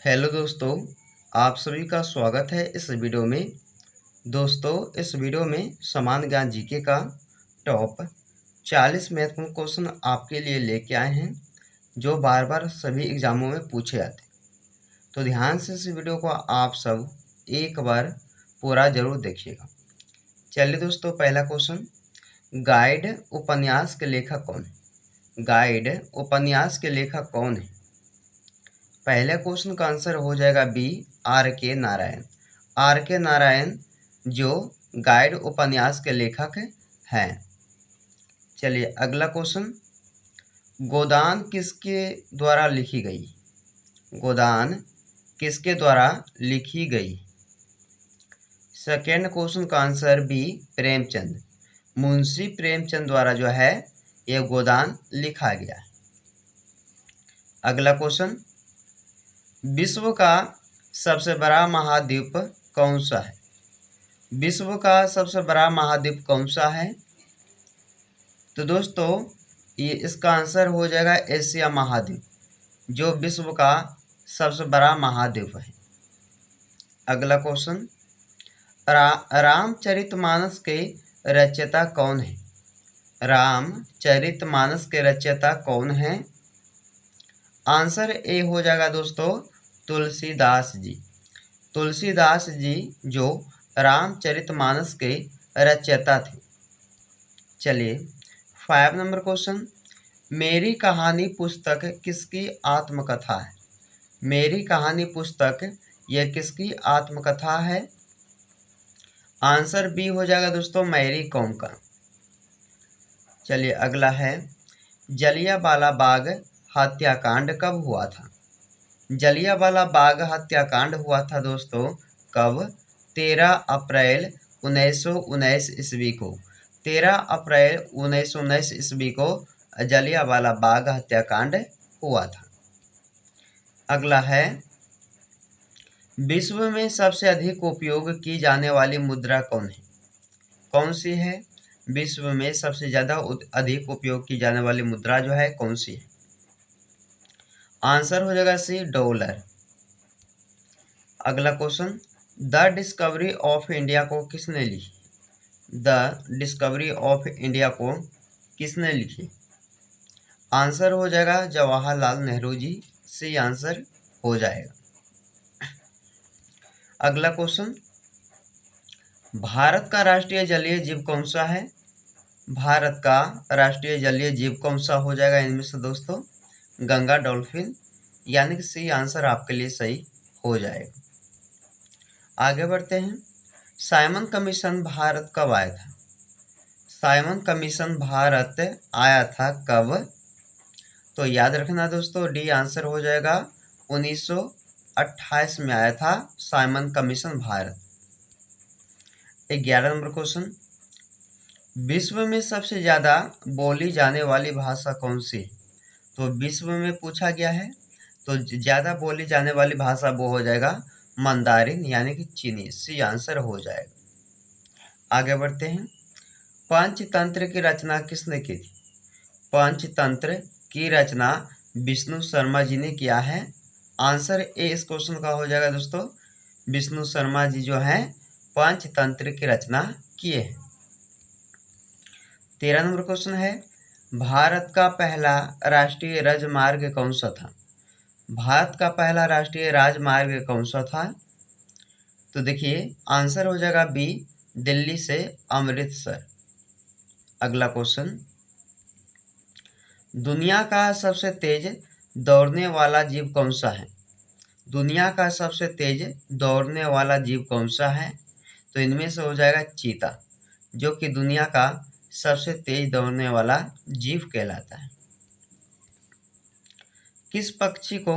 Hello दोस्तों, आप सभी का स्वागत है इस वीडियो में। दोस्तों, इस वीडियो में सामान्य ज्ञान जीके का टॉप 40 महत्वपूर्ण क्वेश्चन आपके लिए लेके आए हैं, जो बार बार सभी एग्जामों में पूछे जाते हैं। तो ध्यान से इस वीडियो को आप सब एक बार पूरा जरूर देखिएगा। चलिए दोस्तों, पहला क्वेश्चन, गाइड उपन्यास के लेखक कौन है? गाइड उपन्यास के लेखक कौन है? पहले क्वेश्चन का आंसर हो जाएगा बी, आर के नारायण। आर के नारायण जो गाइड उपन्यास के लेखक हैं। चलिए अगला क्वेश्चन, गोदान किसके द्वारा लिखी गई? गोदान किसके द्वारा लिखी गई? सेकेंड क्वेश्चन का आंसर बी, प्रेमचंद। मुंशी प्रेमचंद द्वारा जो है ये गोदान लिखा गया है। अगला क्वेश्चन, विश्व का सबसे बड़ा महाद्वीप कौन सा है? विश्व का सबसे बड़ा महाद्वीप कौन सा है? तो दोस्तों ये इसका आंसर हो जाएगा एशिया महाद्वीप, जो विश्व का सबसे बड़ा महाद्वीप है। अगला क्वेश्चन, रामचरितमानस के रचयिता कौन है? रामचरितमानस के रचयिता कौन है? आंसर ए हो जाएगा दोस्तों, तुलसीदास जी। तुलसीदास जी जो रामचरितमानस के रचयिता थे। चलिए 5 नंबर क्वेश्चन, मेरी कहानी पुस्तक किसकी आत्मकथा है? मेरी कहानी पुस्तक यह किसकी आत्मकथा है? आंसर बी हो जाएगा दोस्तों, मैरी कॉम का। चलिए अगला है, जलियांवाला बाग हत्याकांड कब हुआ था? जलियांवाला बाग हत्याकांड हुआ था दोस्तों कब? 13 अप्रैल 1919 ईस्वी को। 13 अप्रैल 1919 ईस्वी को जलियांवाला बाग हत्याकांड हुआ था। अगला है, विश्व में सबसे अधिक उपयोग की जाने वाली मुद्रा कौन है? कौन सी है? विश्व में सबसे ज्यादा अधिक उपयोग की जाने वाली मुद्रा जो है कौन सी है? आंसर हो जाएगा सी, डॉलर। अगला question, the discovery of India को किसने लिखी? द डिस्कवरी ऑफ इंडिया को किसने लिखी? आंसर हो जाएगा जवाहरलाल नेहरू जी। सी आंसर हो जाएगा। अगला क्वेश्चन, भारत का राष्ट्रीय जलीय जीव कौन सा है? भारत का राष्ट्रीय जलीय जीव कौन सा हो जाएगा इनमें से दोस्तों? गंगा डॉल्फिन, यानी कि सी आंसर आपके लिए सही हो जाएगा। आगे बढ़ते हैं, साइमन कमीशन भारत कब आया था? साइमन कमीशन भारत आया था कब? तो याद रखना दोस्तों, डी आंसर हो जाएगा, 1928 में आया था Simon commission Bharat. 11 number question, विश्व में सबसे ज्यादा बोली जाने वाली भाषा कौन सी है? तो विश्व में पूछा गया है, तो ज्यादा बोली जाने वाली भाषा वो हो जाएगा मंदारिन, यानी कि चीनी। सी आंसर हो जाएगा। आगे बढ़ते हैं, पंचतंत्र की रचना किसने की थी? पंचतंत्र की रचना विष्णु शर्मा जी ने किया है। आंसर ए इस क्वेश्चन का हो जाएगा दोस्तों, विष्णु शर्मा जी जो हैं पंचतंत्र की रचना किए हैं। 13 नंबर क्वेश्चन है, भारत का पहला राष्ट्रीय राजमार्ग कौन सा था? भारत का पहला राष्ट्रीय राजमार्ग कौन सा था? तो देखिए आंसर हो जाएगा बी, दिल्ली से अमृतसर। अगला क्वेश्चन, दुनिया का सबसे तेज दौड़ने वाला जीव कौन सा है? दुनिया का सबसे तेज दौड़ने वाला जीव कौन सा है? तो इनमें से हो जाएगा चीता, जो कि दुनिया का सबसे तेज दौड़ने वाला जीव कहलाता है। किस पक्षी को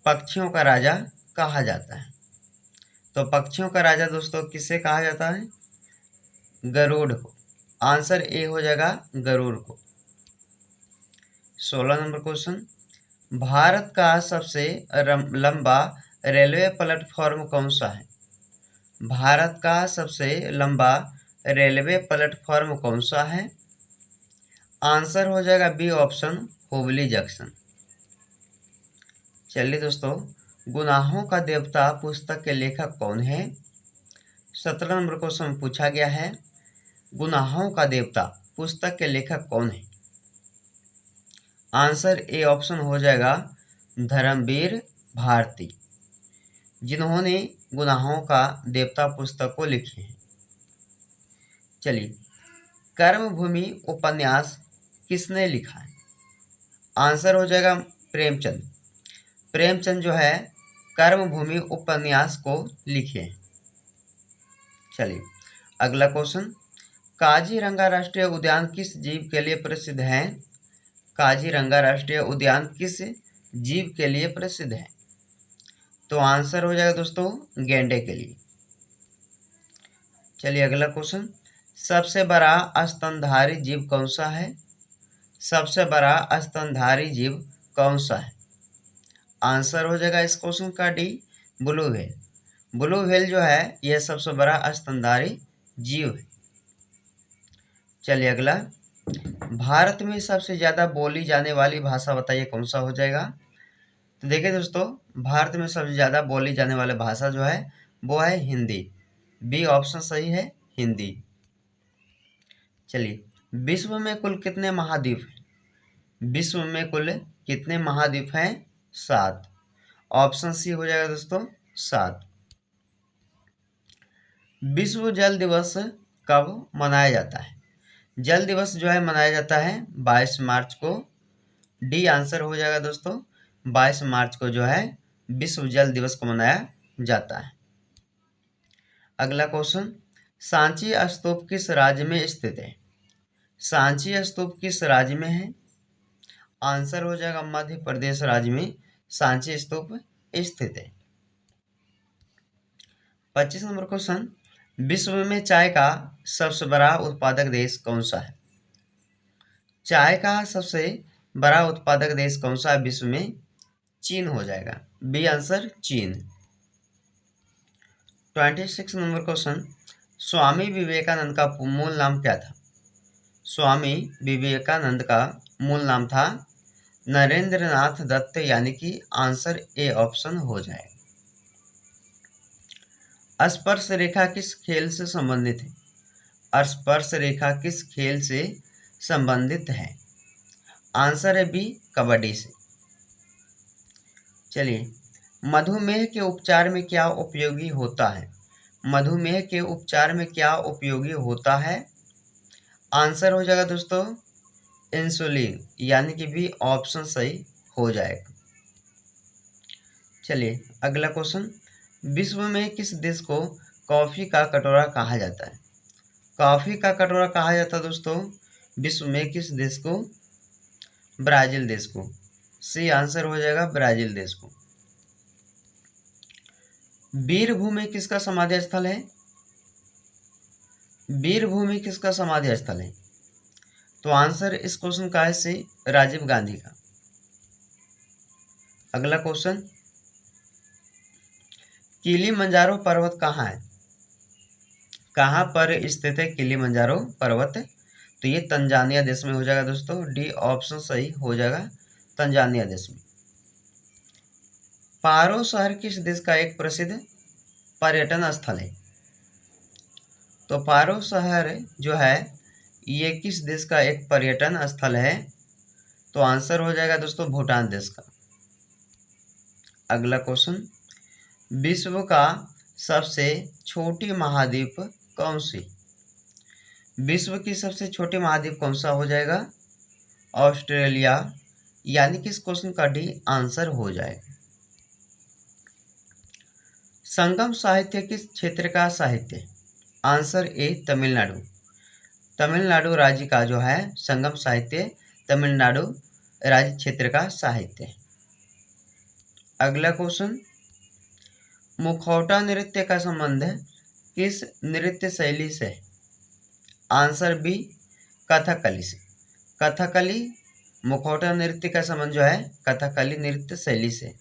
पक्षियों का राजा कहा जाता है? तो पक्षियों का राजा दोस्तों किसे कहा जाता है? गरुड़ को। आंसर ए हो जाएगा, गरुड़ को। 16 नंबर क्वेश्चन, भारत का सबसे लंबा रेलवे प्लेटफॉर्म कौन सा है? भारत का सबसे लंबा रेलवे प्लेटफॉर्म कौन सा है? आंसर हो जाएगा बी ऑप्शन, हुबली जंक्शन। चलिए दोस्तों गुनाहों का देवता पुस्तक के लेखक कौन है? 17 नंबर क्वेश्चन पूछा गया है, गुनाहों का देवता पुस्तक के लेखक कौन है? आंसर ए ऑप्शन हो जाएगा धर्मवीर भारती, जिन्होंने गुनाहों का देवता पुस्तक को लिखी है। चलिए, कर्मभूमि उपन्यास किसने लिखा है? आंसर हो जाएगा प्रेमचंद। प्रेमचंद जो है कर्मभूमि उपन्यास को लिखे हैं। चलिए, अगला क्वेश्चन, काजीरंगा राष्ट्रीय उद्यान किस जीव के लिए प्रसिद्ध है? काजीरंगा राष्ट्रीय उद्यान किस जीव के लिए प्रसिद्ध है? तो आंसर हो जाएगा दोस्तों गैंडे के लिए। चलिए, अगला क्वेश्चन, सबसे बड़ा स्तनधारी जीव कौन सा है? सबसे बड़ा स्तनधारी जीव कौन सा है? आंसर हो जाएगा इस क्वेश्चन का D, blue whale. Blue whale जो है यह सबसे बड़ा स्तनधारी जीव है। चलिए, अगला, भारत में सबसे ज़्यादा बोली जाने वाली भाषा बताइए कौन सा हो जाएगा? तो देखिए दोस्तों, भारत में सबसे ज़्यादा बोली जाने वाली भाषा जो है वो है हिंदी। बी ऑप्शन सही है, हिंदी। चलिए, विश्व में कुल कितने महाद्वीप हैं? विश्व में कुल कितने महाद्वीप हैं? 7। ऑप्शन सी हो जाएगा दोस्तों 7। विश्व जल दिवस कब मनाया जाता है? जल दिवस जो है मनाया जाता है 22 मार्च को। डी आंसर हो जाएगा दोस्तों, 22 मार्च को जो है विश्व जल दिवस को मनाया जाता है। अगला क्वेश्चन, सांची स्तूप किस राज्य में स्थित है? सांची स्तूप किस राज्य में है? आंसर हो जाएगा मध्य प्रदेश राज्य में सांची स्तूप स्थित है। 25 नंबर क्वेश्चन, विश्व में चाय का सबसे बड़ा उत्पादक देश कौन सा है? चाय का सबसे बड़ा उत्पादक देश कौन सा है विश्व में? चीन हो जाएगा, बी आंसर चीन। 26 नंबर क्वेश्चन, स्वामी विवेकानंद का मूल नाम क्या था? स्वामी विवेकानंद का मूल नाम था नरेंद्रनाथ दत्त, यानी कि आंसर ए ऑप्शन हो जाएगा। स्पर्श रेखा किस खेल से संबंधित है? स्पर्श रेखा किस खेल से संबंधित है? आंसर है बी, कबड्डी से। चलिए, मधुमेह के उपचार में क्या उपयोगी होता है? मधुमेह के उपचार में क्या उपयोगी होता है? आंसर हो जाएगा दोस्तों इंसुलिन, यानी कि बी ऑप्शन सही हो जाएगा। चलिए, अगला क्वेश्चन, विश्व में किस देश को कॉफ़ी का कटोरा कहा जाता है? कॉफ़ी का कटोरा कहा जाता है दोस्तों विश्व में किस देश को? ब्राज़ील देश को। सी आंसर हो जाएगा ब्राज़ील देश को। वीरभूमि किसका समाधि स्थल है? वीरभूमि किसका समाधि स्थल है? तो आंसर इस क्वेश्चन का है सी, राजीव गांधी का। अगला क्वेश्चन, किलिमंजारो पर्वत कहाँ है? कहाँ पर स्थित है किलिमंजारो पर्वत? तो ये तंजानिया देश में हो जाएगा दोस्तों, डी ऑप्शन सही हो जाएगा, तंजानिया देश में। पारो शहर किस देश का एक प्रसिद्ध पर्यटन स्थल है? तो पारो शहर जो है ये किस देश का एक पर्यटन स्थल है? तो आंसर हो जाएगा दोस्तों भूटान देश का। अगला क्वेश्चन, विश्व का सबसे छोटी महाद्वीप कौन सी? विश्व की सबसे छोटी महाद्वीप कौन सा हो जाएगा? ऑस्ट्रेलिया, यानी कि इस क्वेश्चन का डी आंसर हो जाएगा। संगम साहित्य किस क्षेत्र का साहित्य? Answer A Tamil Nadu. तमिलनाडु राज्य का जो है संगम साहित्य तमिलनाडु राज्य क्षेत्र का साहित्य है। अगला क्वेश्चन, मुखौटा नृत्य का संबंध किस नृत्य शैली से है? आंसर बी, कथकली से। कथकली मुखौटा नृत्य का संबंध जो है कथकली नृत्य शैली से।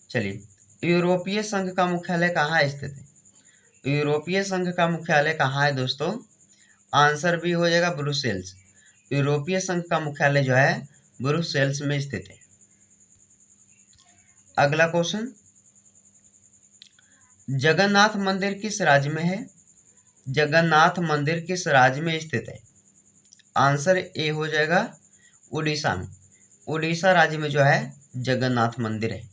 चलिए, यूरोपीय संघ का मुख्यालय कहाँ स्थित है? यूरोपीय संघ का मुख्यालय कहाँ है दोस्तों? आंसर बी हो जाएगा ब्रुसेल्स। यूरोपीय संघ का मुख्यालय जो है ब्रुसेल्स में स्थित है। अगला क्वेश्चन, जगन्नाथ मंदिर किस राज्य में है? जगन्नाथ मंदिर किस राज्य में स्थित है? आंसर ए हो जाएगा उड़ीसा में। उड़ीसा राज्य में जो है जगन्नाथ मंदिर है।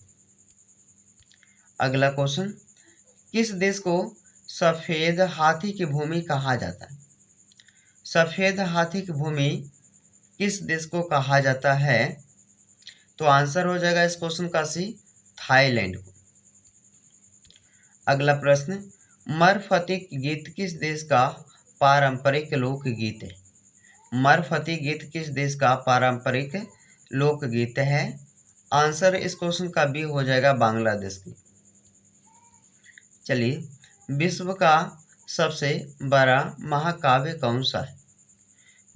अगला क्वेश्चन, किस देश को सफेद हाथी की भूमि कहा जाता है? सफेद हाथी की भूमि किस देश को कहा जाता है? तो आंसर हो जाएगा इस क्वेश्चन का सी, थाईलैंड को। अगला प्रश्न, मरफती गीत किस देश का पारंपरिक लोकगीत है? मरफती गीत किस देश का पारंपरिक लोकगीत है? आंसर इस क्वेश्चन का बी हो जाएगा बांग्लादेश की। चलिए, विश्व का सबसे बड़ा महाकाव्य कौन सा है?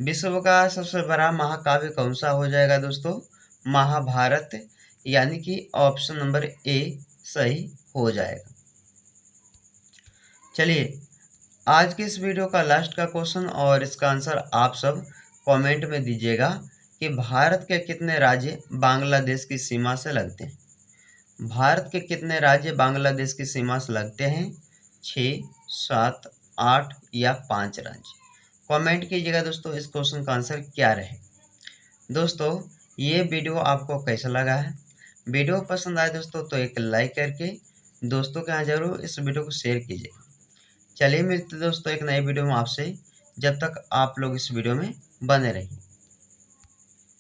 विश्व का सबसे बड़ा महाकाव्य कौन सा हो जाएगा दोस्तों? महाभारत, यानी कि ऑप्शन नंबर ए सही हो जाएगा। चलिए, आज के इस वीडियो का लास्ट का क्वेश्चन और इसका आंसर आप सब कमेंट में दीजिएगा कि भारत के कितने राज्य बांग्लादेश की सीमा से लगते हैं? भारत के कितने राज्य बांग्लादेश की सीमा से लगते हैं? 6, 7, 8 या 5 राज्य? कमेंट कीजिएगा दोस्तों इस क्वेश्चन का आंसर क्या रहे। दोस्तों, ये वीडियो आपको कैसा लगा है? वीडियो पसंद आए दोस्तों तो एक लाइक करके दोस्तों के यहाँ जरूर इस वीडियो को शेयर कीजिएगा। चलिए, मिलते दोस्तों एक नए वीडियो में आपसे। जब तक आप लोग इस वीडियो में बने रहिए।